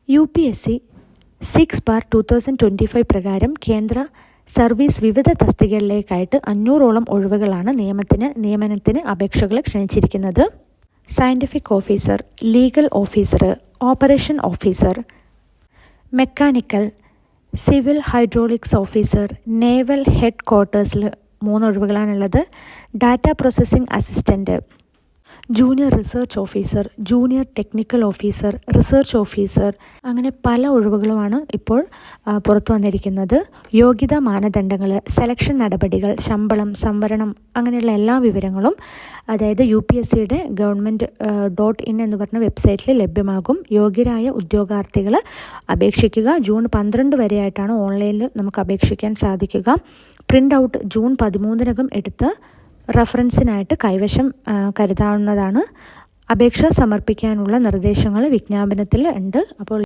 UPSC 6/2025 പ്രകാരം കേന്ദ്ര service വിവിധ തസ്തികകളിലേക്കായിട്ട് 500ഓളം ഒഴിവുകളാണ് നിയമനത്തിന് അപേക്ഷകൾ ക്ഷണിച്ചിരിക്കുന്നത്. Scientific officer, legal officer, operation officer, mechanical, civil hydraulics officer, naval head ക്വാർട്ടേഴ്സിൽ 3 ഒഴിവുകളാണുള്ളത്. Data processing assistant, junior research officer, junior technical officer, research officer, അങ്ങനെ പല ഒഴിവുകളുമാണ് ഇപ്പോൾ പുറത്തു വന്നിരിക്കുന്നത്. യോഗ്യതാ മാനദണ്ഡങ്ങൾ, സെലക്ഷൻ നടപടികൾ, ശമ്പളം, സംവരണം, അങ്ങനെയുള്ള എല്ലാ വിവരങ്ങളും അതായത് UPSCയുടെ government.in എന്ന് പറഞ്ഞ വെബ്സൈറ്റിൽ ലഭ്യമാകും. യോഗ്യരായ ഉദ്യോഗാർത്ഥികൾ അപേക്ഷിക്കുക. ജൂൺ 12 വരെയായിട്ടാണ് ഓൺലൈനിൽ നമുക്ക് അപേക്ഷിക്കാൻ സാധിക്കുക. പ്രിൻ്റ് ഔട്ട് ജൂൺ 13 എടുത്ത് റഫറൻസിനായിട്ട് കൈവശം കരുതാവുന്നതാണ്. അപേക്ഷ സമർപ്പിക്കാനുള്ള നിർദ്ദേശങ്ങൾ വിജ്ഞാപനത്തിൽ ഉണ്ട്. അപ്പോൾ